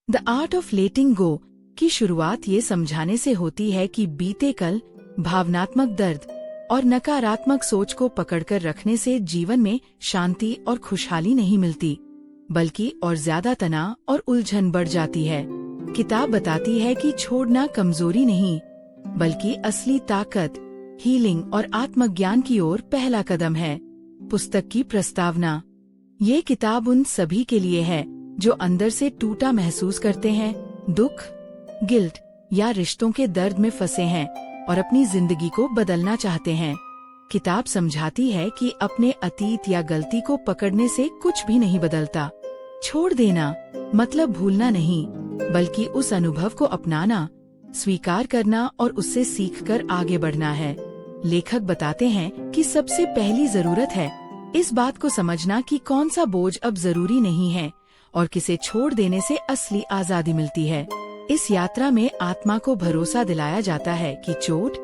The art of letting गो की शुरुआत ये समझाने से होती है कि बीते कल, भावनात्मक दर्द और नकारात्मक सोच को पकड़कर रखने से जीवन में शांति और खुशहाली नहीं मिलती, बल्कि और ज्यादा तनाव और उलझन बढ़ जाती है। किताब बताती है कि छोड़ना कमजोरी नहीं, बल्कि असली ताकत, हीलिंग और आत्मज्ञान की ओर पहला कदम है। पुस्तक की प्रस्तावना। ये किताब उन सभी के लिए है जो अंदर से टूटा महसूस करते हैं, दुख, गिल्ट या रिश्तों के दर्द में फंसे हैं और अपनी जिंदगी को बदलना चाहते हैं। किताब समझाती है कि अपने अतीत या गलती को पकड़ने से कुछ भी नहीं बदलता। छोड़ देना मतलब भूलना नहीं, बल्कि उस अनुभव को अपनाना, स्वीकार करना और उससे सीखकर आगे बढ़ना है। लेखक बताते हैं कि सबसे पहली जरूरत है इस बात को समझना कि कौन सा बोझ अब जरूरी नहीं है और किसे छोड़ देने से असली आजादी मिलती है। इस यात्रा में आत्मा को भरोसा दिलाया जाता है कि चोट,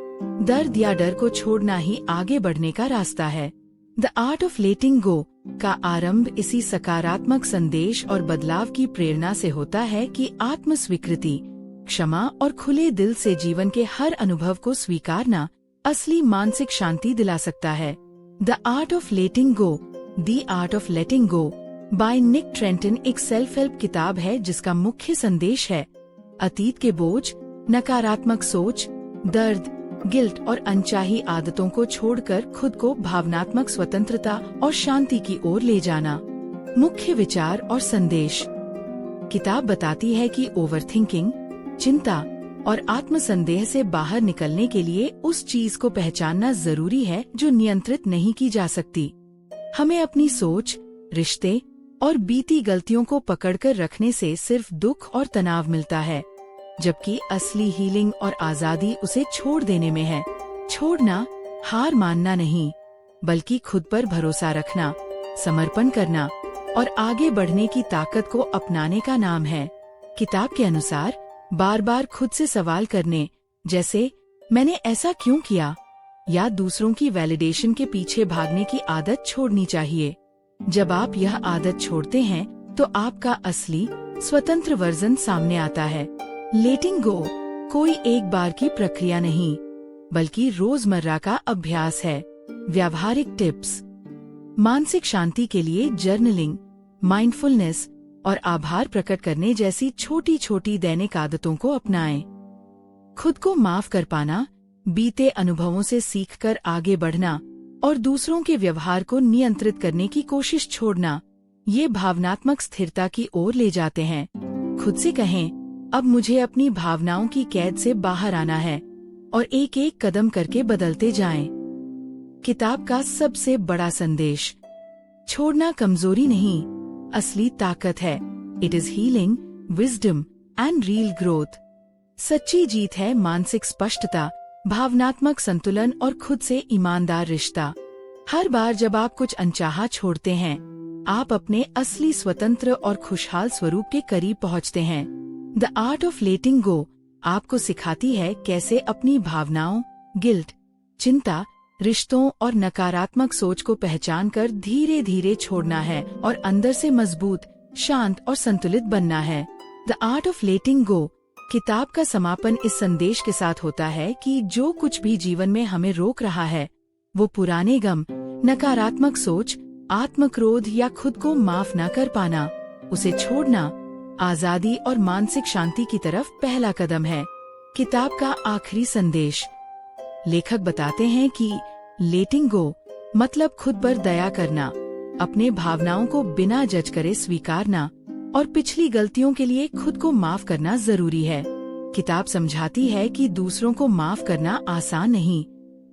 दर्द या डर को छोड़ना ही आगे बढ़ने का रास्ता है। द आर्ट ऑफ लेटिंग गो का आरंभ इसी सकारात्मक संदेश और बदलाव की प्रेरणा से होता है कि आत्म स्वीकृति, क्षमा और खुले दिल से जीवन के हर अनुभव को स्वीकारना असली मानसिक शांति दिला सकता है। The art of letting go, the art of letting go by Nick Trenton एक सेल्फ हेल्प किताब है जिसका मुख्य संदेश है अतीत के बोझ, नकारात्मक सोच, दर्द, गिल्ट और अनचाही आदतों को छोड़कर खुद को भावनात्मक स्वतंत्रता और शांति की ओर ले जाना। मुख्य विचार और संदेश। किताब बताती है कि ओवरथिंकिंग, चिंता और आत्मसंदेह से बाहर निकलने के लिए उस चीज को पहचानना जरूरी है जो नियंत्रित नहीं की जा सकती। हमें अपनी सोच, रिश्ते और बीती गलतियों को पकड़कर रखने से सिर्फ दुख और तनाव मिलता है, जबकि असली हीलिंग और आजादी उसे छोड़ देने में है। छोड़ना हार मानना नहीं, बल्कि खुद पर भरोसा रखना, समर्पण करना और आगे बढ़ने की ताकत को अपनाने का नाम है। किताब के अनुसार बार बार खुद से सवाल करने, जैसे मैंने ऐसा क्यों किया, या दूसरों की वैलिडेशन के पीछे भागने की आदत छोड़नी चाहिए। जब आप यह आदत छोड़ते हैं तो आपका असली स्वतंत्र वर्जन सामने आता है। लेटिंग गो कोई एक बार की प्रक्रिया नहीं, बल्कि रोजमर्रा का अभ्यास है। व्यावहारिक टिप्स। मानसिक शांति के लिए जर्नलिंग, माइंडफुलनेस और आभार प्रकट करने जैसी छोटी छोटी दैनिक आदतों को अपनाएं। खुद को माफ कर पाना, बीते अनुभवों से सीखकर आगे बढ़ना और दूसरों के व्यवहार को नियंत्रित करने की कोशिश छोड़ना, ये भावनात्मक स्थिरता की ओर ले जाते हैं। खुद से कहें, अब मुझे अपनी भावनाओं की कैद से बाहर आना है और एक एक कदम करके बदलते जाएं। किताब का सबसे बड़ा संदेश। छोड़ना कमजोरी नहीं, असली ताकत है। It is healing, wisdom and real growth. सच्ची जीत है मानसिक स्पष्टता, भावनात्मक संतुलन और खुद से ईमानदार रिश्ता। हर बार जब आप कुछ अनचाहा छोड़ते हैं, आप अपने असली स्वतंत्र और खुशहाल स्वरूप के करीब पहुंचते हैं। द आर्ट ऑफ लेटिंग गो आपको सिखाती है कैसे अपनी भावनाओं, गिल्ट, चिंता, रिश्तों और नकारात्मक सोच को पहचानकर धीरे धीरे छोड़ना है और अंदर से मजबूत, शांत और संतुलित बनना है। द आर्ट ऑफ लेटिंग गो किताब का समापन इस संदेश के साथ होता है कि जो कुछ भी जीवन में हमें रोक रहा है, वो पुराने गम, नकारात्मक सोच, आत्मक्रोध या खुद को माफ न कर पाना, उसे छोड़ना आजादी और मानसिक शांति की तरफ पहला कदम है। किताब का आखिरी संदेश। लेखक बताते हैं कि लेटिंग गो मतलब खुद पर दया करना, अपने भावनाओं को बिना जज करे स्वीकारना और पिछली गलतियों के लिए खुद को माफ करना जरूरी है। किताब समझाती है कि दूसरों को माफ करना आसान नहीं,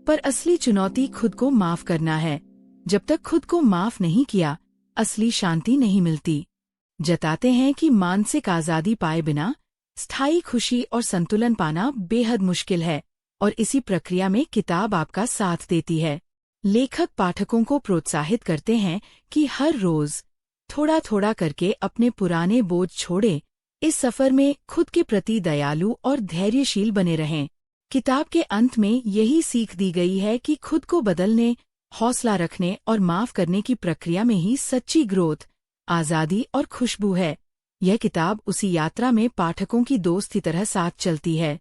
पर असली चुनौती खुद को माफ करना है। जब तक खुद को माफ नहीं किया, असली शांति नहीं मिलती। जताते हैं कि मानसिक आजादी पाए बिना स्थायी खुशी और संतुलन पाना बेहद मुश्किल है और इसी प्रक्रिया में किताब आपका साथ देती है। लेखक पाठकों को प्रोत्साहित करते हैं कि हर रोज थोड़ा थोड़ा करके अपने पुराने बोझ छोड़े, इस सफर में खुद के प्रति दयालु और धैर्यशील बने रहें। किताब के अंत में यही सीख दी गई है कि खुद को बदलने, हौसला रखने और माफ करने की प्रक्रिया में ही सच्ची ग्रोथ, आजादी और खुशबू है। यह किताब उसी यात्रा में पाठकों की दोस्त की तरह साथ चलती है।